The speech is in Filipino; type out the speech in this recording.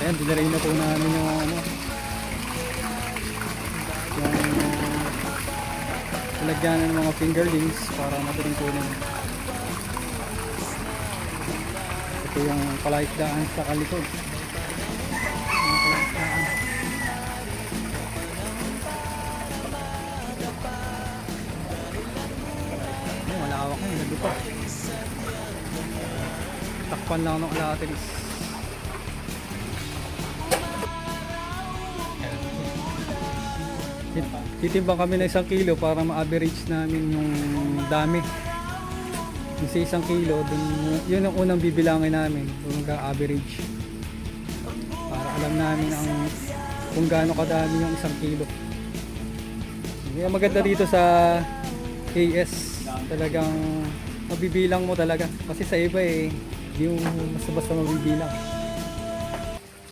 Ayan, dinaray na po namin yung ano, yung lagyan ng mga fingerlings para madaling kunin. Ito yung palaisdaan sa kalikod. Yung palaisdaan. Ay, malawak na, ganda pa. Takpan lang ng alateris. Titimbang kami ng 1 kilo para ma-average namin yung dami. Yung sa 1 kilo, dun, yun ang unang bibilangin namin, kung mag-average. Para alam namin kung gaano kadami yung 1 kilo. Yung maganda dito sa KS, talagang mabibilang mo talaga. Kasi sa iba di mo basta-basta mabibilang.